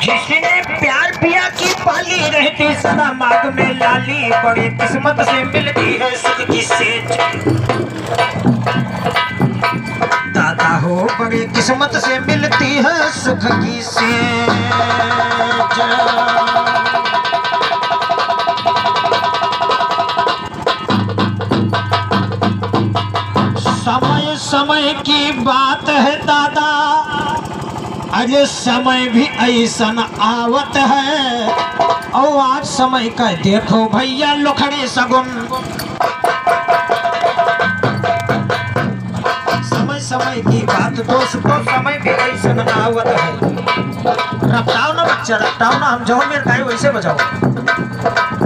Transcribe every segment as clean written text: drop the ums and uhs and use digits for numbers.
जिसने प्यार पिया की पाली रहती सदा मांग में लाली, बड़ी किस्मत से मिलती है सुख की सेज। दादा हो बड़ी किस्मत से मिलती है सुख की सेज। समय समय की बात है दादा, अरे समय भी ऐसन आवत है। और आज समय का देखो भैया लोखड़ी सगुन, समय समय की बात दोस्तों, समय भी ऐसन आवत है। रफ्ताओ ना बच्चा, रफ्ताओ ना, हम जो मेरे गाय वैसे बजाओ।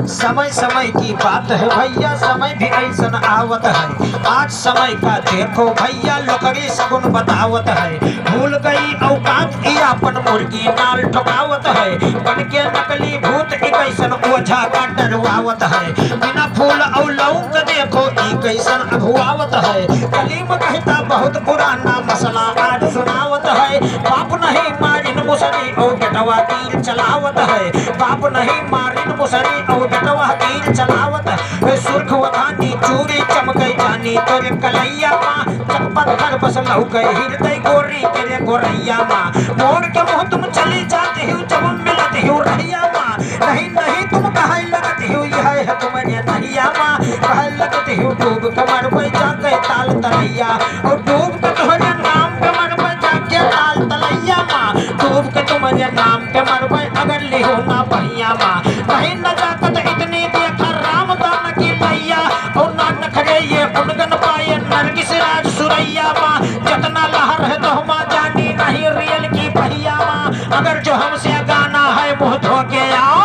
समय समय की बात है भैया, समय भी ऐसन आवत है। आज समय का देखो भैया लोखड़ी सगुन बतावत है। भूल गई औकात ई अपन मुर्गी नाल ठोकावत है। बन के नकली भूत ई कैसन ओझा का डरवावत है। बिना फूल और लौंग देखो ई कैसन अभुआवत है। कलीम कहता बहुत पुराना मसला आज सुनावत है। बाप नहीं मारिन मुसरी और बेटवा तीर चलावत है। बाप नहीं मारिन मुसरी और बेटवा तीर चलावत है। सुर्ख वधानी चूड़ी चमकई जानी तोरे कलैया माँ, चकपत्थर बस लौके हृदय गोरी तेरे गोरैया माँ। मोड़ के मुँह तुम चली जाती हो जब मिलती हो रैया माँ। नहीं नहीं तुम कहे लगती हो यह है तुम्हारे नैया माँ। कहे लगती हो डूब कमर पे जाके ताल तलैया, और डूब के तुम्हारे नाम पे मर पे जाके ताल तलैया माँ। डूब के तुम्हारे नाम पे मर पे अगर लिहो ना भैया माँ। नहीं नजाकत इतनी देखा रामदान की नैया, और ना नखरे ये उनगन पाए नरगिस राज सुरैया माँ। जितना लहर है तो हम जानी नहीं रियल की भैया माँ। अगर जो हमसे गाना है मुँह धो के आओ।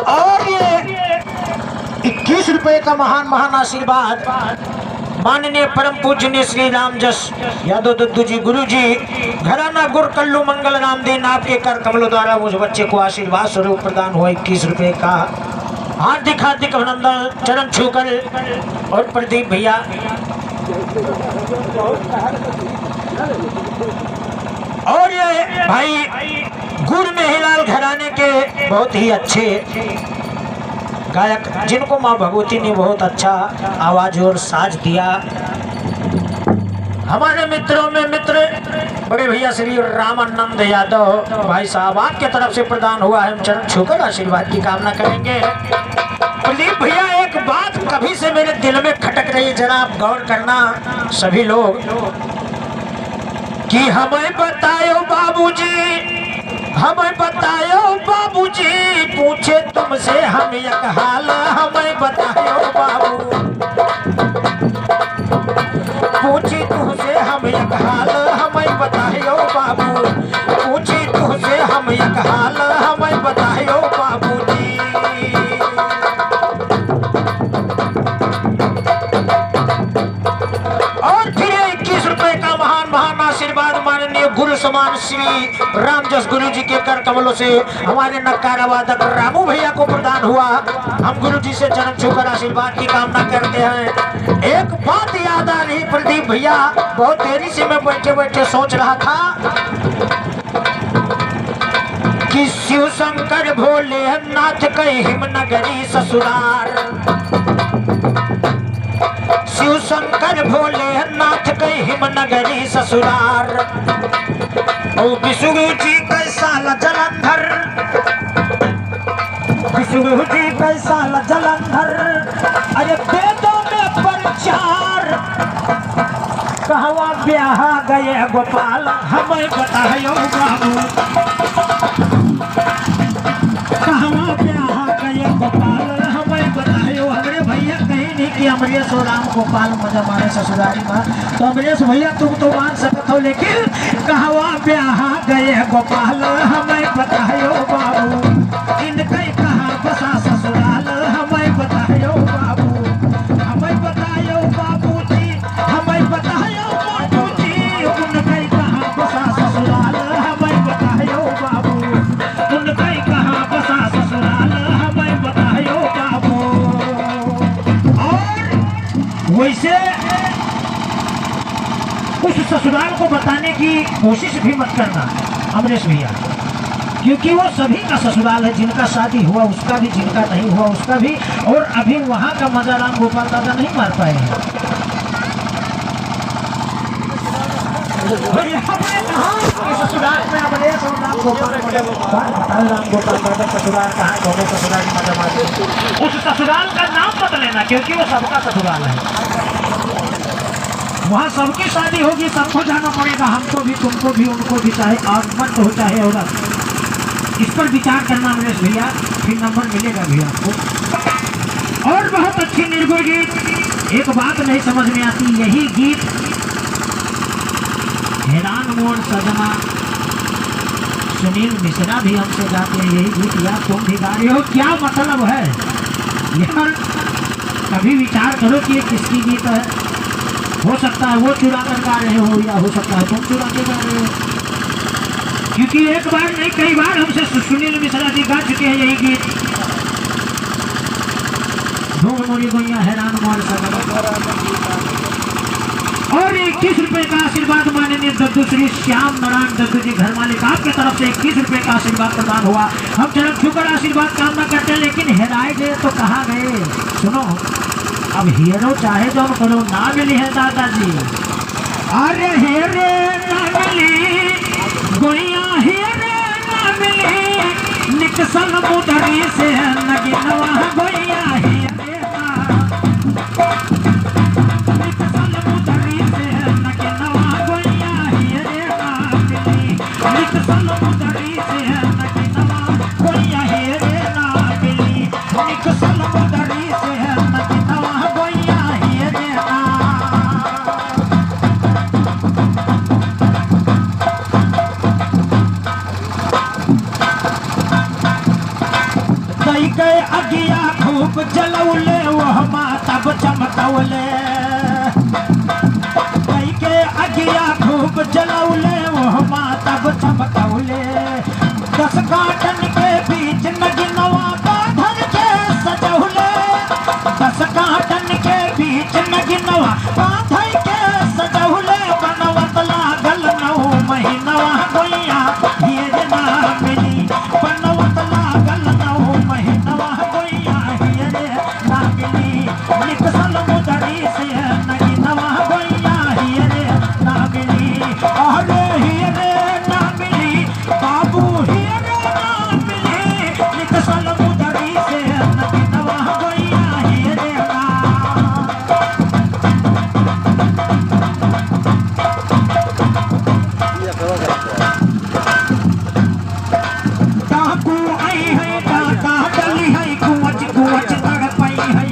और ये 21 रुपए का महान महान आशीर्वाद माननीय परम पूजनीय श्री राम जस यादव दद्दू जी गुरु जी घराना गुर कल्लू मंगल राम देन आपके कर कमलों द्वारा मुझ बच्चे को आशीर्वाद स्वरूप प्रदान हुआ 21 रुपए का हार्दिक हार्दिक अभिनंदन चरण छूकर। और प्रदीप भैया और ये भाई गुर मेहलाल घराने के बहुत ही अच्छे गायक, जिनको माँ भगवती ने बहुत अच्छा आवाज और साज दिया। हमारे मित्रों में मित्र बड़े भैया श्री रामानंद यादव भाई साहब आपके तरफ से प्रदान हुआ है। हम चरण छूकर आशीर्वाद की कामना करेंगे। प्रदीप भैया एक बात कभी से मेरे दिल में खटक रही, जरा आप गौर करना सभी लोग, कि हमें बतायो बाबूजी, हमें बतायो बाबूजी, पूछे तुमसे हम एक हाल, हमें बतायो बाबू, पूछे तुमसे हम एक हाल, हमें बतायो बाबू, पूछे तुमसे हम एक हाल, हमें बतायो बाबूजी। और फिर 21 रुपए का महान महान आशीर्वाद माननीय गुरु समान श्री रामजस गुरु जी के कर कमलों से हमारे नक्कारा वादक रामू भैया को प्रदान हुआ। हम गुरु जी से चरण छूकर आशीर्वाद की कामना करते हैं। एक बात याद आ रही प्रदीप भैया, बहुत देरी से मैं बैठे बैठे सोच रहा था कि शिव शंकर भोलेनाथ के हिमनगरी ससुरार, शिव शंकर भोलेनाथ के हिमनगरी ससुरार, ओ विष्णु जी कैसा जलंधर, विष्णु जी कैसा जलंधर, अरे वेदों में प्रचार, कहवा ब्याह गए गोपाल, हमें बतायो बाबू, कहवा ब्याह गए गोपाल, हमें बतायो। हमरे भैया कहीं नहीं कि अमरेश और राम गोपाल मजा मारे ससुरारी में, तो अमरेश भैया तुम तो मान सकते हो, लेकिन कहवा ब्याह गए गोपाल, हमें बतायो बाबू, इनके कहाँ बसा ससुराल, हमें बतायो बाबू, हमें बतायो बाबू जी, हमें बतायो बाबू जी, उनके कहाँ बसा ससुराल, हमें बतायो बाबू, उनके कहाँ बसा ससुराल, हमें बतायो बाबू। और ऐसे उस ससुराल को बताने की कोशिश भी मत करना अमरेश भैया, क्योंकि वो सभी का ससुराल है, जिनका शादी हुआ उसका भी, जिनका नहीं हुआ उसका भी। और अभी वहाँ का मजा राम गोपाल दादा नहीं मार पाए हैं। ससुराल में अमरेश और राम गोपाल दादा ससुराल कहाँ है? दोनों ससुराल की मजा मार। उस ससुराल का नाम मत लेना, क्योंकि वो सबका ससुराल है। वहाँ सबकी शादी होगी, सबको जाना पड़ेगा, हमको भी, तुमको भी, उनको भी, चाहे मर्द हो चाहे औरत। इस पर विचार करना अमरेश भैया, फिर नंबर मिलेगा भी आपको। और बहुत अच्छी निर्गुण गीत। एक बात नहीं समझ में आती, यही गीत हैरान मोड़ सजना सुनील मिश्रा भी हमसे गाते हैं यही गीत, या तुम भी गा रहे हो, क्या मतलब है यार? कभी विचार करो कि ये किसकी गीत है। हो सकता है वो चुरा कर गा रहे हो, या हो सकता है तुम चुरा के गा रहे हो, क्योंकि एक बार नहीं कई बार हमसे सुनील मिश्रा जी गा चुके हैं यही गीत। ढूंढ मोरी गोइया हैरान मोर सजना। और 21 रुपए का आशीर्वाद माननीय दद्दू श्री श्याम नारायण दद्दू जी घर मालिक आपके तरफ से 21 रुपए का आशीर्वाद प्रदान हुआ। हम चरण छूकर आशीर्वाद कामना करते हैं, लेकिन हेराए गए तो कहाँ गए? सुनो, अब हीरो चाहे जो करो, ना मिली है दादाजी। अरे हेरे ना मिली गोइया, हेरे ना मिली निकसल मुदरी से नगिनवा गोइया, हेरे निकसल मुदरी से नगिनवा गोइया, हेरे ना मिली निकसल मुदरी से नगिनवा गोइया, हेरे ना मिली निकसल मुदरी से नगिनवा गोइया, हेरे ना। दई गए अगिया खूब जलौले, वह माता चमकौले। दई के अगिया खूब जलौले, वह माता चमकौले। 10 काटन के बीच नगिनवा बांधर के सजौले। 10 काटन के बीच नगिनवा बांधर के सजौले। बनवत लागल 9 महीनवा गोइया, हीरे ना मिली। बनवत लागल 9 महीनवा गोइया, हीरे ना मिली। निकसल मुदरी से नगिनवा गोइया, हीरे ना मिली। अरे हीरे ना मिली बाबू, हीरे ना मिली। निकसल मुदरी से नगिनवा गोइया, हीरे ना। डाकू आई है, डाका डली है, कुवच कुवच तड़पई है।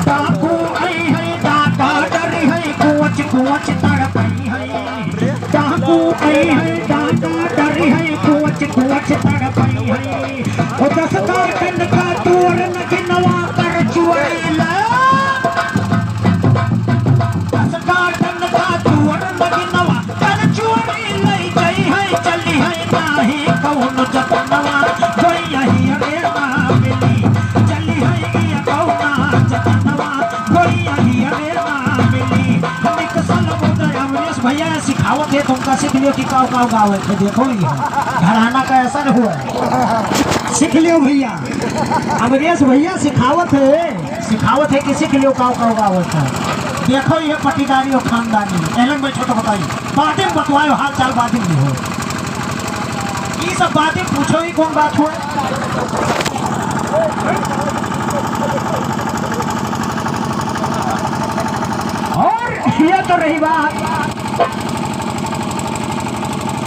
डाकू आई है, डाका डली है, कुवच कुवच तड़पई है। डाकू आई है, डाका डली है, कुवच कुवच तड़पई है। ओ 10 काटन का तोर नगिनवा कर चुड़ैला। 10 काटन का तोर नगिनवा कर चुड़ैला। जई है चली है नाही कौन जतनवा गोइया, हीरे ना मिली। चली है ये कौना जतनवा गोइया, हीरे ना मिली। निकसल मुदरी। अमरेश भैया सिखावत है, तुमका सीख लियो कि काव काव गावे थे। देखो ये घराना का असर हुआ है, सीख लियो भैया। अमरेश भैया सिखावत है कि सीख लियो काव काव गावत है। देखो ये पटीदारी और खानदानी एलन बैठो तो बताइए, बातें बतवाओ, हाल चाल बातें भी हो। ये सब बातें पूछो ही कौन बात हुआ। और ये तो रही बात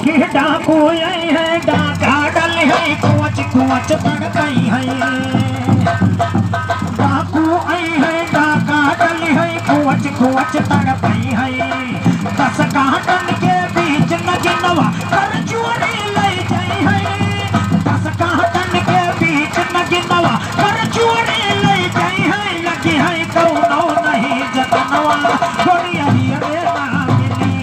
कि डाकू आई है, डाका डल है, कुवच कुवच तड़पई है। डाकू आई है, डाका डल है, कुवच कुवच तड़पई है। 10 काटन के बीच नगिनवा कर चुड़ी ले जाई है। 10 काटन के बीच नगिनवा कर चुड़ी ले जाई है। लगी है कौनो नहीं जतनवा गोरिया, हीरे ना मिली।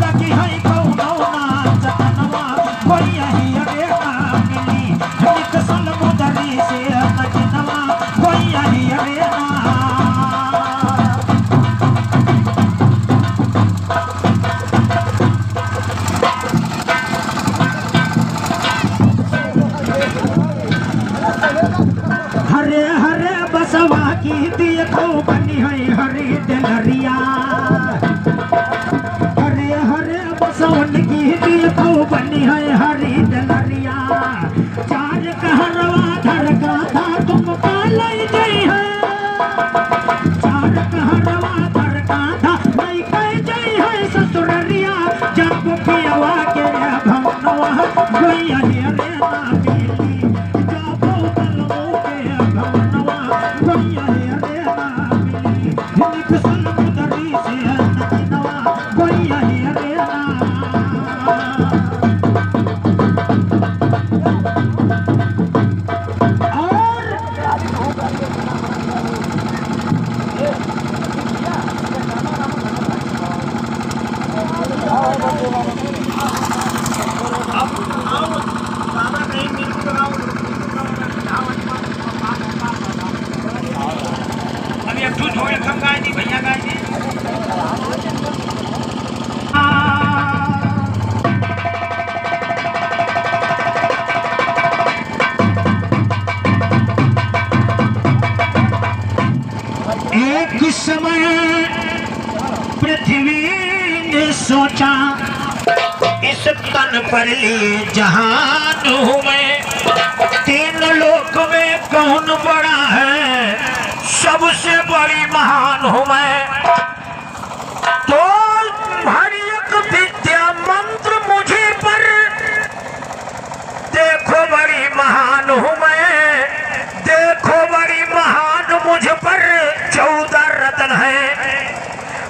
लगी है कौनो ना जतनवा गोरिया, हीरे ना मिली। निकसल मुदरी से नगिनवा गोरिया, हीरे ना। की देखो बनी है हरी डलरिया, हरे हरे बसवन की देखो बनी है हरी डलरिया। चार कहरवा धर का था तुम पालई गई है, चार कहरवा धर का था नहीं कह गई है ससुररिया। जब पियवा के भवनवा गैया रे ना मिली, जब बलमो के भवनवा गैया रे ना मिली। निक सलमुदरी से नदिनवा गैया रे ना। एक समय पृथ्वी ने सोचा इस तन पर ले जहान हूँ मैं, तीन लोक में कौन बड़ा है, सबसे बड़ी महान हूँ मैं। तो हर एक विद्या मंत्र मुझे पर, देखो बड़ी महान हूँ मैं, देखो बड़ी महान मुझ पर। 14 रत्न है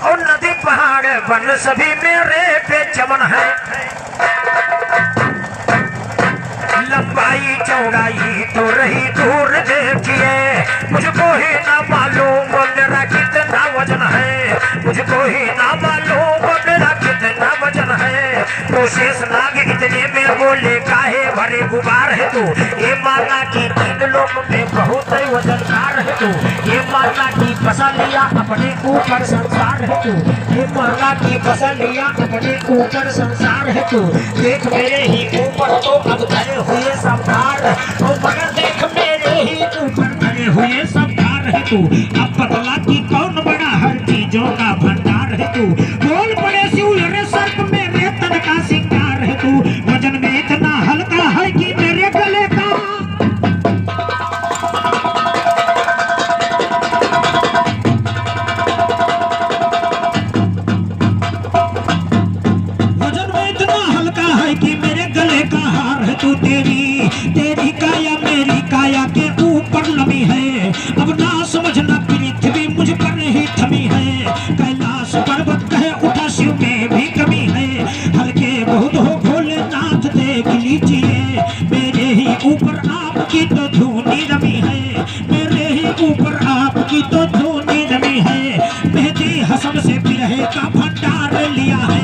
और नदी पहाड़ वन सभी मेरे पे चमन है। लंबाई चौड़ाई तो रही दूर देखिए, मुझको ही ना मालूम मेरा कितना वजन है, मुझको ही ना मालूम मेरा कितना वजन है। तो शेष नाग इतने में बोले काहे भरे गुबार है तू, ये माना कि 3 लोक में बहुत वजनदार है तू, ये माना कि फंसा लिया अपने ऊपर संसार है तू, ये माना कि फंसा लिया अपने ऊपर संसार है तू। देख मेरे ही ऊपर तो अब धरे हुए सब भार, तो मगर देख मेरे ही ऊपर धरे हुए सब भार है तू। अब बदला कि कौन बड़ा हर चीजों का भंडार है तू, बोल पड़े शिव रे सर्प मेरे तन का सिंगार है तू। वजन में इतना हल्का है कि मेरे गले का, वजन में इतना हल्का है कि मेरे गले का हार है तू। तेरी काया मेरी काया के ऊपर लमी है, अब ना समझना पृथ्वी मुझ पर ही थमी है। कैलाश पर्वत कहे उठा शिव में भी कमी है, हल्के बहुत हो भोलेनाथ देख लीजिए। मेरे ही ऊपर आपकी तो धूनी रमी है, मेरे ही ऊपर आपकी तो धूनी रमी है। मेहदी हसन से बिरहे का भंडार लिया है,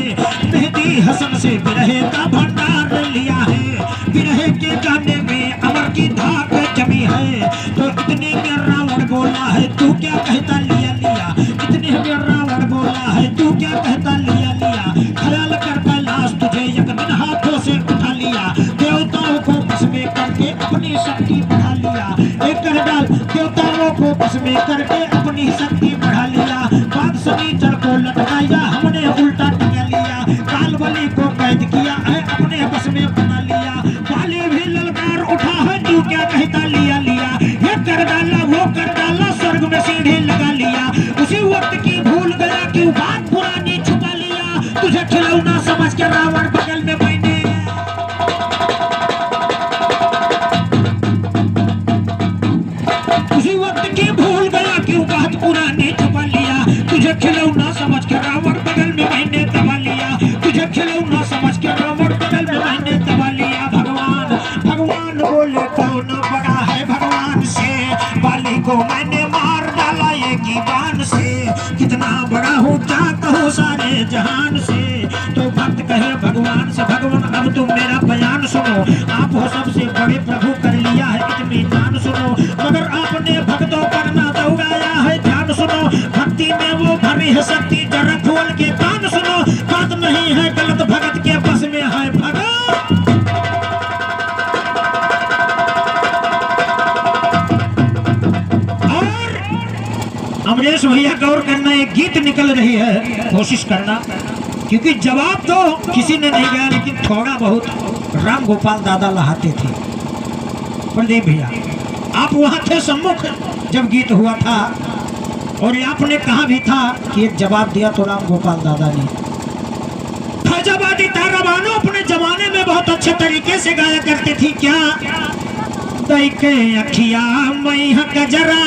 मेहदी हसन से बिरहे का भंडार लिया है। बिरहे के गाने में अमर की धाक जमी है, तो इतने में रावण बोला है तू क्या कहता लिया लिया, इतने में रावण बोला है तू क्या कहता लिया लिया। ख्याल कर कैलाश तुझे एक दिन हाथों से उठा लिया, देवताओं को बस में करके अपनी शक्ति बढ़ा लिया। एक कर डाल देवताओं को बस में करके अपनी शक्ति बढ़ा लिया। बाग शनिचर को लटकाया हमने उल्टा टिका लिया, कालबली को कैद किया है अपने बस में बना लिया। बाली भी ललकार उठा है तू क्या कहता लिया लिया, ये कर डाला वो कर डाला स्वर्ग में सीढ़ी लगा लिया। उसी वक्त की भूल गया कि बात पुरानी छुपा लिया, तुझे खिलौना समझ के रावण बगल में बैठे। उसी वक्त की भूल गया कि बात पुरानी छुपा लिया, तुझे खिलौना समझ के रावण बगल में मैंने दबा लिया, तुझे खिलौना समझ के रावण बगल में मैंने दबा लिया। भगवान भगवान बोले कौन बड़ा है भगवान से, बाली को मैंने मार डाला एक ही बाण से। कितना बड़ा हूँ क्या कहूँ सारे जहान से, तो भक्त कहे भगवान से भगवान अब तुम मेरा बयान सुनो। आप हो सबसे बड़े प्रभु कर लिया है इतनी जान सुनो, मगर आपने भक्तों पर ना दौड़ाया है ध्यान सुनो। भक्ति में वो भरी है शक्ति जरा खोल के कान सुनो, बात नहीं है गलत भगत के बस में है भगत। अमरेश भैया गौर करना, एक गीत निकल रही है, कोशिश करना, क्योंकि जवाब तो किसी ने नहीं दिया, लेकिन थोड़ा बहुत राम गोपाल दादा लहाते थे। प्रदीप भैया आप वहां थे सम्मुख जब गीत हुआ था, और आपने कहा भी था कि एक जवाब दिया तो राम गोपाल दादा ने। फैजाबादी ताराबानो अपने जमाने में बहुत अच्छे तरीके से गाया करती थी। क्या दई के अखिया मैया कजरा,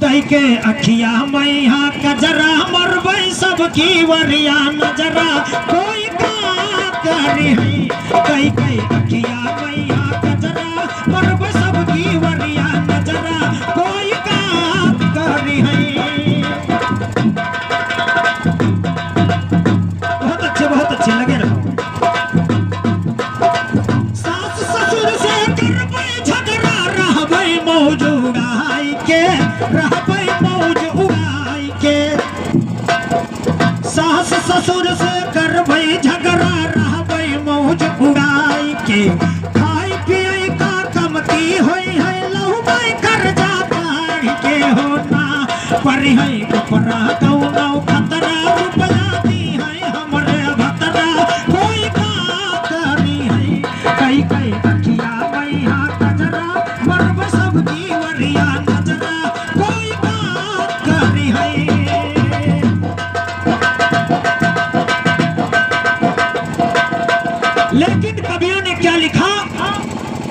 दई के अखिया मैया कजरा, मरबई सबकी वरिया नजरा, कोई का करी है। दई के अखिया मैया कजरा, मरबई सबकी वरिया नजरा, कोई का करी है। बहुत अच्छे लगे रहो। सास ससुर से करबई झगड़ा, रहबई मौज उड़ाई के, रहबई मौज उड़ाई के। सास ससुर से करबई झगड़ा, रहबई मौज उड़ाई के। खाई पियई का कमती होई है, लहुबई कर्जा काढ़ के हो ना, परी है ऊपरा कौनो खतरा, रुपया दी है हमरे भतरा, कोई का करी है। कई कई अखिया मैया कजरा, मरब सबकी वरिया नजरा, कोई का करी है। लेकिन कवियों ने क्या लिखा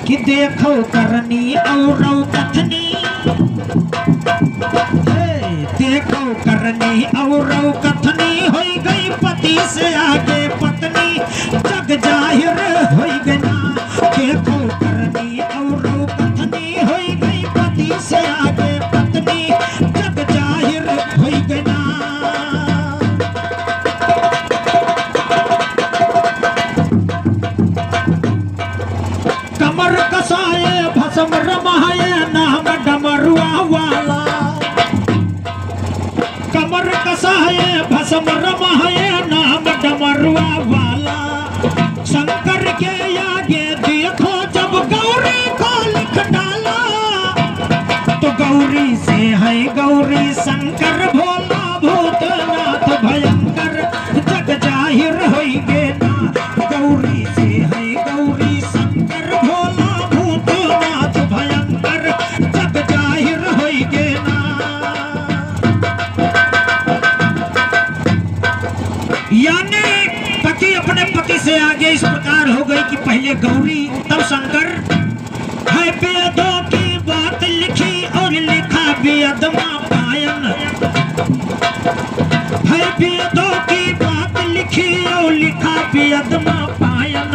कि देखो करनी और कथनी, देखो करनी और कथनी, होई गई पति से आगे पत्नी, जग जाहिर होई गई ना। देखो करनी और कथनी, होई गई पति से आगे पत्नी, जग जाहिर होई गई ना। कमर कसाए भस्म रमाए, नाम डमरुआ वाला, कमर कसाए भस्म रमाए, नाम डमरुआ वाला। शंकर के आगे देखो जब गौरी को लिख डाला, तो गौरी से है गौरी शंकर, भोला भूतनाथ भयंकर, जग जाहिर होई गे ना। गौरी से है गौरी शंकर, भोला भूतनाथ भयंकर, जग जाहिर होई गे ना। यानी पति अपने पति से आगे इस प्रकार हो गई कि पहले गौरी तब शंकर। है वेदों की बात लिखी और लिखा वेदमा पायन, है वेदों की बात लिखी और लिखा वेदमा पायन।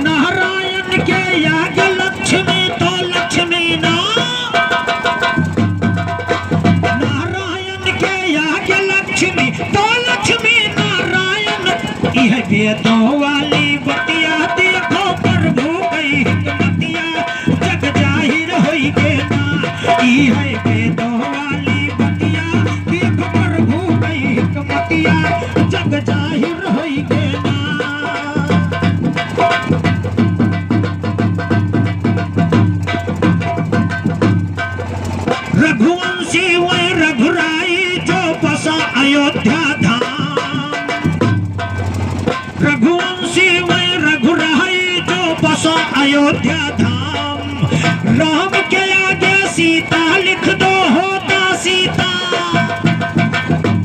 नारायण के आगे लक्ष्मी तो लक्ष्मी ना, नारायण के आगे लक्ष्मी तो लक्ष्मी नारायण। यह वेदों वाली बतिया देखो प्रभु कई हिकमतिया, जग जाहिर होई गे ना। यह वेदों वाली बतिया देखो प्रभु कई हिकमतिया, जग जाहिर होई गे ना। रघुवंशी वै रघुराई, जो बसा अयोध्या धाम। रघुवंशी वै रघुराई, जो बसा अयोध्या धाम। राम के आगे सीता लिख दो होता सीता।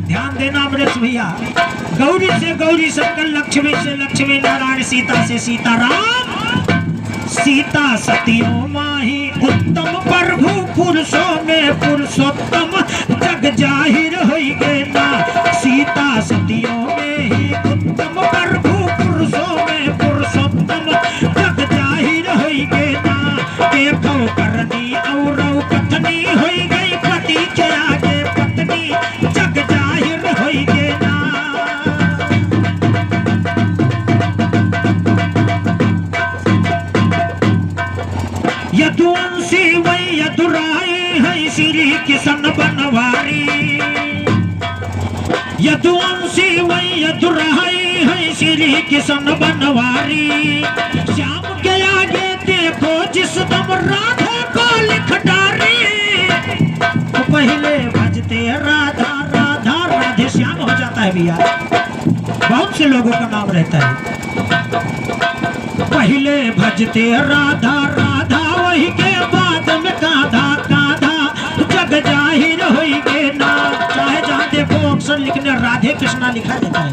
ध्यान देना अमरेश भैया, गौरी से गौरी शंकर, लक्ष्मी से लक्ष्मी नारायण, सीता से सीताराम। सीता सतियों माही उत्तम, प्रभु पुरुषों में पुरुषोत्तम, जग जाहिर होई गे ना। सीता सतियों में ही उत्तम, प्रभु पुरुषों में पुरुषोत्तम, जग जाहिर होई गे ना। देखो करनी और कथनी, होई गई पति के आगे पत्नी, जग जाहिर होई गे ना। यदुवंशी वै यदुराई, है श्री किशन बनवारी। यदुवंशी वै यदुराई, है श्री किशन बनवारी। श्याम के आगे देखो जिस दम राधा को लिख डारी, पहले भजते राधा राधा, राधे श्याम हो जाता है भैया। बहुत से लोगों का नाम रहता है। पहले भजते राधा राधा, वही के बाद में काधा काधा, जग जाहिर होइगे ना। चाहे जहाँ देखो अक्सर लिखने राधे कृष्णा लिखा जाता है।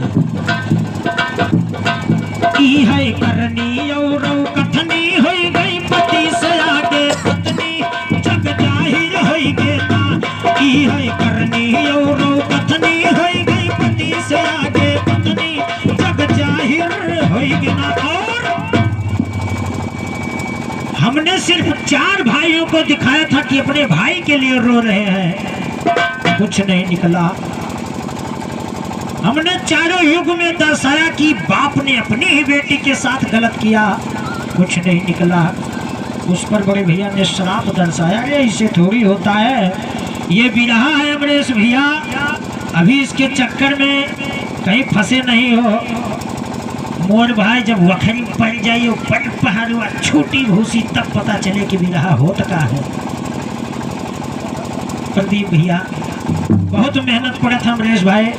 ई है करनी और कथनी होई गई पति से आगे पत्नी, जग जाहिर होइगे ना। ई है करनी और कथनी होई गई पति से आगे पत्नी, जग जाहिर होइगे ना। और हमने सिर्फ 4 भाइयों को दिखाया था कि अपने भाई के लिए रो रहे हैं, कुछ नहीं निकला। हमने चारों युग में दर्शाया कि बाप ने अपनी ही बेटी के साथ गलत किया, कुछ नहीं निकला। उस पर बड़े भैया ने श्राप दर्शाया, ये इसे थोड़ी होता है, ये बिरहा है अमरेश भैया। अभी इसके चक्कर में कहीं फंसे नहीं हो। मोर भाई जब वखरी पड़ जाइए पट पहाड़ुआ छोटी भूसी, तब पता चले कि बिरहा होता का है। प्रदीप भैया बहुत मेहनत पड़ा था अमरेश भाई।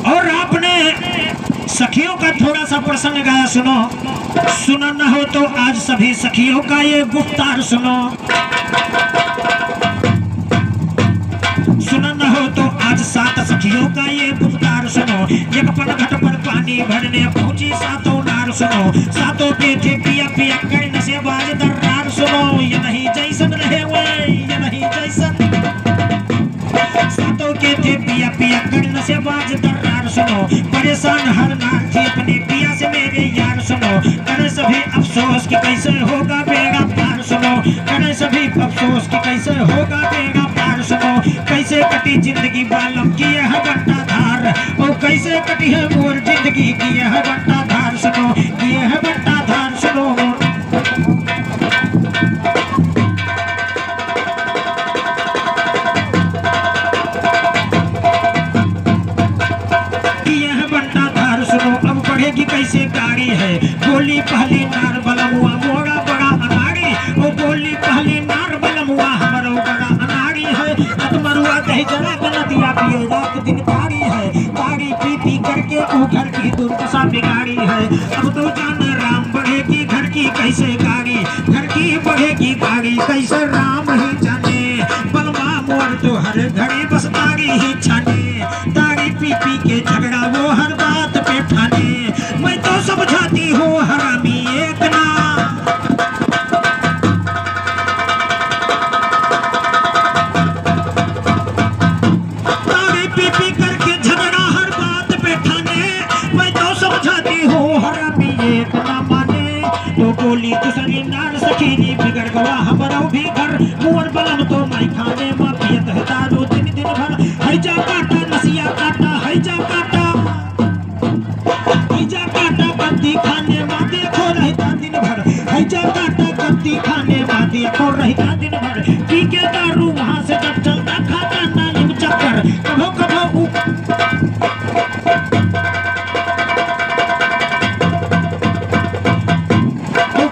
और आपने सखियों का थोड़ा सा प्रसंग गाया, सुनो। सुना न हो तो आज सभी सखियों का ये गुफ्तार सुनो। सुना न हो तो आज 7 सखियों का ये गुफ्तार सुनो। एक पन घट पर पानी भरने पहुंची 7 नार सुनो। 7 पे थे पिया पिया कर नशे बाज दर्रार सुनो। ये नहीं जैसन रहे हुए, ये नहीं जैसन। 7 के थे पिया पिया कर नशे बाज दर्रार सुनो। परेशान हर नार थी अपने पिया से मेरे यार सुनो। करे सभी अफसोस कि कैसे होगा बेड़ा पार सुनो। करे सभी अफसोस कि कैसे होगा बेड़ा पार सुनो। कैसे कटी जिंदगी बालम की यह बंटा धार, और कैसे कटी है मोर जिंदगी की यह बंटा धार सुनो। यह बंटा धार सुनो। अब बढ़ेगी कैसे गाड़ी है, बोली पहली नार बलमुआ मोड़ा बड़ा अनाड़ी। ओ बोली पहली नार बलमुआ हमारा बड़ा अनाड़ी है। अतमरुआ कहीं जरा गलतिया पिए रात दिन तारी है। तारी पी पी करके वो घर की दुर्दशा बिगाड़ी है। अब तो जाने राम बढ़ेगी घर की कैसे गाड़ी, घर की बढ़ेगी गाड़ी कैसे राम ही जाने। बलमा मोर तो हर घड़ी बस तारी ही छाने। तारी पी पी के झगड़ा वो हर बात पे ठाने। मैं तो समझाती हूँ हरामी एक ना। तारी पी पी करके झगड़ा हर बात पे ठाने। मैं तो समझाती हूँ हरामी एक ना माने। तो बोली दूसरी नार सखी बिगड़ गवा हमारा भी घर। मोर बलम तो मैं खाने माँ पियत है दारू दिन दिन भर। हैजा काटा नसिया काटा हैजा काटा, हैजा काटा कत्ती खाने माँ देखो रहता दिन भर। हैजा काटा कत्ती खाने माँ देखो रहता दिन भर। पी के दारू वहाँ से जब चलता खाता नालिम चक्कर। कभो कभो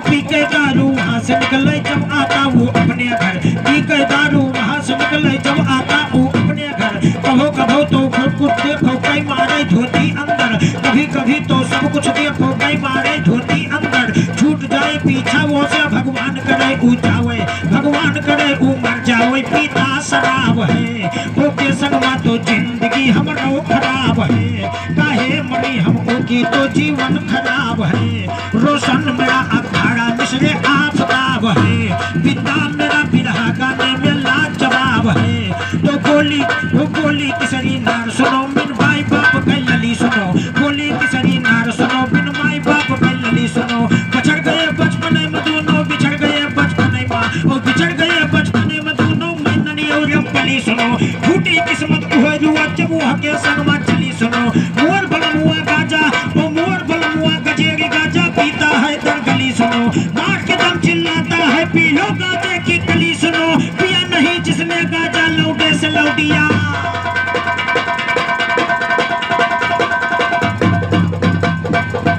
पी के दारू वहाँ से निकले जब आता वो अपने घर। पी के दारू वहाँ से निकले जब आता वो अपने घर। कभो कभो तो सब कुछ देखो कई मारे धोती अंदर। कभी कभी तो सब कुछ देखो कई मारे धोती अंदर। छूट जाए पीछा वो से भगवान करे ऊ जावे, भगवान करे ऊ मर जावे। पीता शराब है ओके संगमा तो जिंदगी हमरो खराब है। काहे मरी हमको की तो जीवन खराब है। रोशन मेरा अखाड़ा मिश्रे आफताब है। पिता मेरा बिरहा गाने में लाजवाब है। तो बोली किसरी नार सुनो बिन भाई बाप कैलली सुनो। बोली किसरी नार सुनो बिन माई बाप कैलली सुनो। बछड़ गए बचपन में दोनों बिछड़ गए बचपन में। और बिछड़ गए बचपन में दोनों मैं ननी और पली सुनो। फूटी किस्मत हुआ जुआ जब वह के संग में चली सुनो। मोर बलमुआ गाजा ओ मोर बलमुआ गजेरी गाजा पीता है दर गली सुनो। मार के दम चिल्लाता है पी लो गाजे की कली सुनो। पिया नहीं जिसने गाजा लौटे से लौटिया।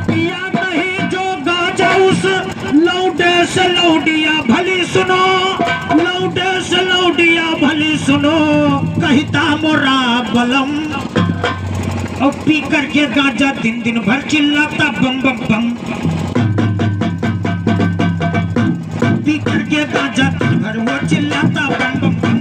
पिया नहीं जो गाजा उस लौटे से लौटिया भली सुनो। लौटे से लौटिया भली सुनो कहता मोरा बलम, और पी करके गांजा दिन दिन भर चिल्लाता बम बम बम। पी करके गांजा दिन भर वो चिल्लाता बम बम बम।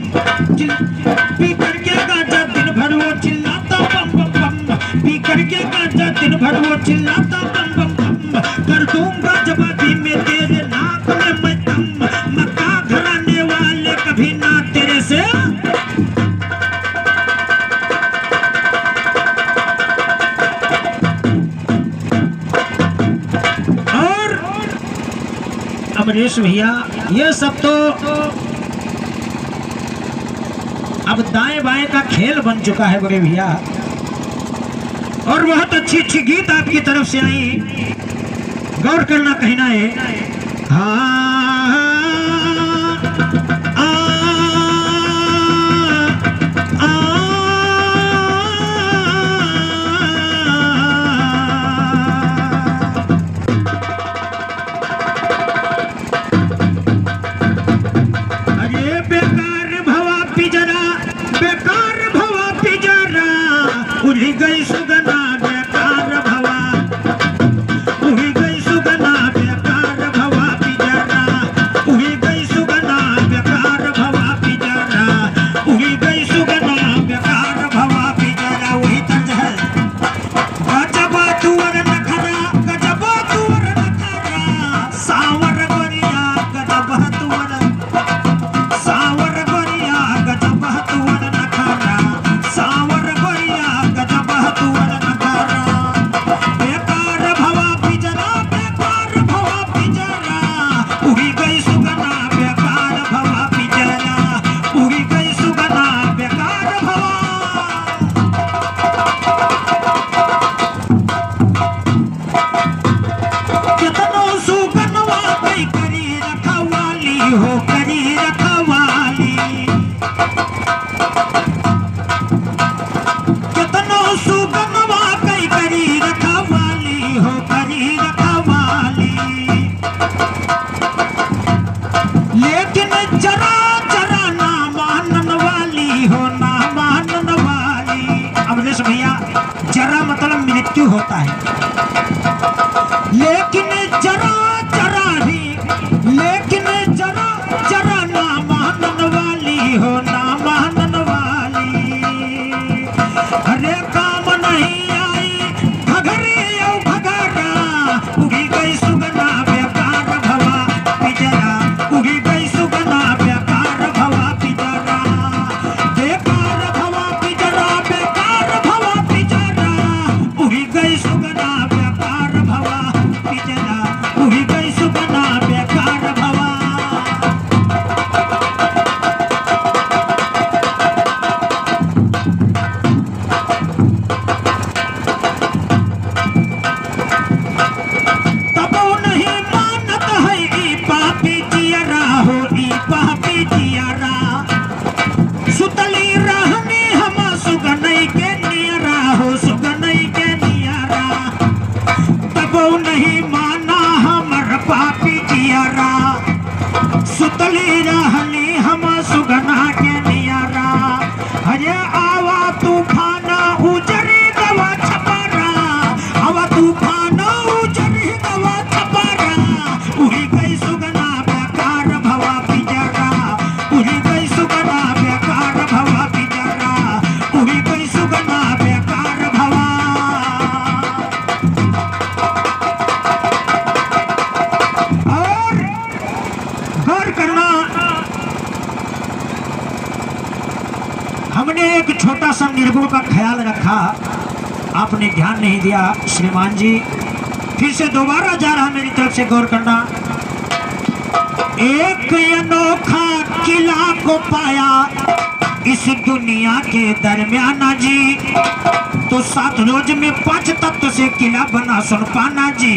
पी करके गांजा दिन भर वो चिल्लाता बम बम बम। पी करके गांजा दिन भर वो चिल्लाता बम बम बम। कर दूंगा जवाबी में तेरे नाक में मैं दम, मक्का घराने वाले कभी ना तेरे से। और अमरीश भैया ये सब तो अब दाएं बाएं का खेल बन चुका है बड़े भैया, और बहुत अच्छी अच्छी गीत आपकी तरफ से आई, गौर करना कहना है। हाँ उड़ी गई सुगना बेकार भवा, उड़ी गई सुगना बेकार भवा पिजरा, उड़ी गई सुगना बेकार भवा पिजरा, उड़ी गई सुगना बेकार भवा पिजरा। वही तर्ज है। गजबा तुअर नखरा, गजबा तुअर नखरा, सावर गोरिया गजबा तुअर, सावर गोरिया गजबा तुअर नखरा, सावर गोरिया गजबा तुअर नखरा। बेकार भवा पिजरा, बेकार भवा पिजरा, उड़ी गई सुगना बेकार भवा पिजरा, उड़ी गई सुगना बेकार भवा। कितनो सुगनवा कई करी रखवाली हो, करी रखवाली। कितनो सुगनवा कई करी रखवाली हो, करी रखवाली। लेकिन जरा जरा ना मानन वाली हो, ना मानन वाली। अमरीश भैया जरा मतलब मृत्यु होता है, लेकिन जरा जरा ही, लेकिन जरा जरा ना मानन वाली हो, ना मानन वाली। अरे काम नहीं आई घघरे औ घघरा, उड़ी गई सुगना बेकार भवा पिजरा, उड़ी गई सुगना बेकार भवा पिजरा। बेकार भवा पिजरा, बेकार भवा पिजरा, उड़ी गई सुगना बेकार भवा पिजरा, उड़ी गई सुगना बेकार भवा। तबो नहीं मानत है ई पापी जियरा हो, ई पापी जियरा। सुतली रहनी हम सुगनई के नियरा हो, सुगनई के नियरा। तबो नहीं माना हमर पापी जियरा, सुतली रहनी हम सुगना के नियरा। अरे आवा तूफाना उजरी दवा छपारा, आवा तूफाना उजरी दवा छपारा, उड़ी गई सुगना बेकार भवा पिजरा, उड़ी गई सुगना बेकार भवा पिजरा, उड़ी गई सुगना बेकार भवा। और गौर करना, हमने एक छोटा सा निर्गुण का ख्याल रखा, आपने ध्यान नहीं दिया श्रीमान जी। फिर से दोबारा जा रहा मेरी तरफ से, गौर करना। एक अनोखा किला को पाया इस दुनिया के दरमियाना जी, तो 7 रोज में 5 तत्व से किला बना सुन पाना जी।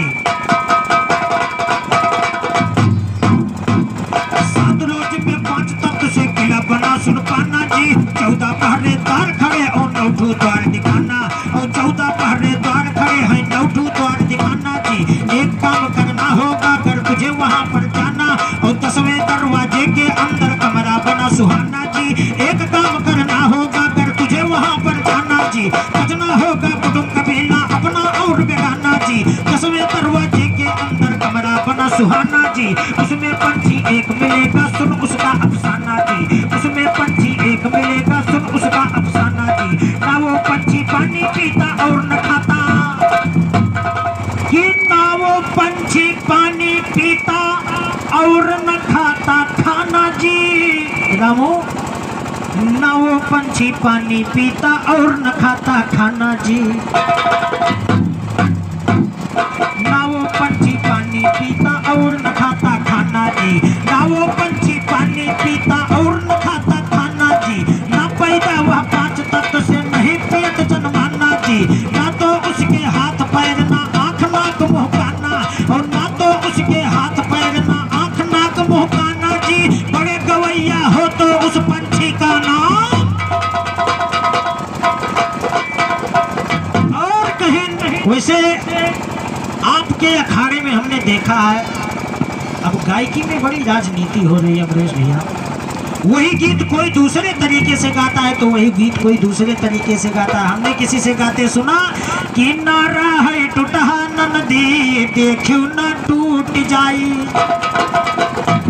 7 रोज में 5 तत्व से किला बना सुन पाना जी। 14 पहरेदार खड़े और 9 द्वार दिखाना, और 14 पहरेदार खड़े हैं 9 द्वार दिखाना जी। एक काम करना होगा अगर तुझे वहां पर जाना, और 10वें दरवाजे के अंदर कमरा बना सुहाना जी। एक काम सुहाना जी, उसमें पंछी एक मिलेगा सुन उसका अफसाना जी, उसमें पंछी एक मिलेगा सुन उसका अफसाना जी। ना वो पंछी पानी पीता और न खाता, कि ना वो पंछी पानी पीता और न खाता खाना जी। रामो, ना वो पंछी पानी पीता और न खाता खाना जी, ना वो पंछी पानी पीता और न खाता खाना जी, ना वो पंछी पानी पीता और न खाता खाना जी। ना पैदा हुआ 5 तत्व से नहीं पेट जन्माना जी, ना तो उसके हाथ पैर ना आँख नाक मुँह काना, और ना तो उसके हाथ पैर ना आँख नाक मुँह काना जी। बड़े गवैया हो तो उस पंछी का नाम और कहीं नहीं। वैसे आपके अखाड़े में हमने देखा है, अब गायकी में बड़ी राजनीति हो रही है अमरेश भैया। वही गीत कोई दूसरे तरीके से गाता है तो वही गीत कोई दूसरे तरीके से गाता है। हमने किसी से गाते सुना कि नारा है टूटहा नदी देखियो ना टूट जाई,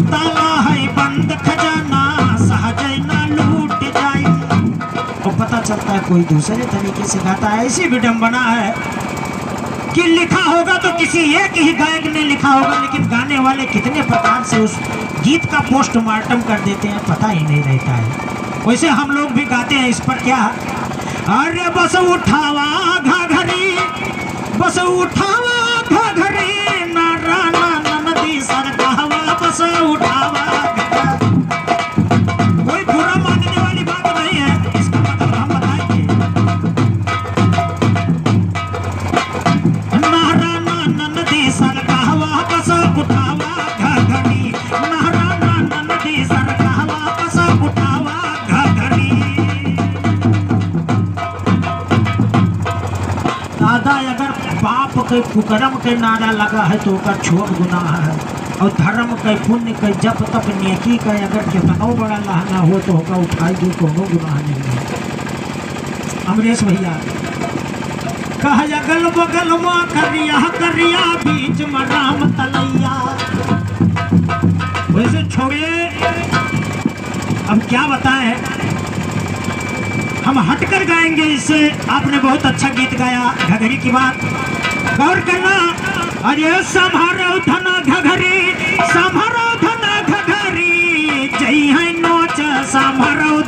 ताला है बंद खजाना सहज ना लूट जाई। तो पता चलता है कोई दूसरे तरीके से गाता है। ऐसी विडंबना है कि लिखा होगा तो किसी एक ही गायक ने लिखा होगा, लेकिन गाने वाले कितने प्रकार से उस गीत का पोस्टमार्टम कर देते हैं पता ही नहीं रहता है। वैसे हम लोग भी गाते हैं इस पर क्या, अरे बस उठावा घाघरी, बस उठावा घाघरी, नारा ना नदी सर कहवा बस उठावा। कोई बुरा मानने वाली बात नहीं है, इसका मतलब हम बताएंगे। नारा ना नदी सर कहवा बस उठावा घाघरी, नारा ना नदी सर कहवा बस उठावा घाघरी। दादा अगर बाप के कुकर्म के नारा लगा है तो ओकर छोट गुनाह है, और धर्म के पुण्य के जप तप नेकी का अगर कितनो बड़ा लहना हो तो होगा उठाई दो कोनो गुनाह नहीं है। अमरेश भैया कह अगल बगल में करिया करिया बीच में राम तलैया। वैसे छोड़िए, अब क्या बताएं, हम हटकर गाएंगे इससे। आपने बहुत अच्छा गीत गाया घघरी की बात गौर करना। अरे संभारो धना घघरी, संभारो धना घघरी, जय है नोच संभारो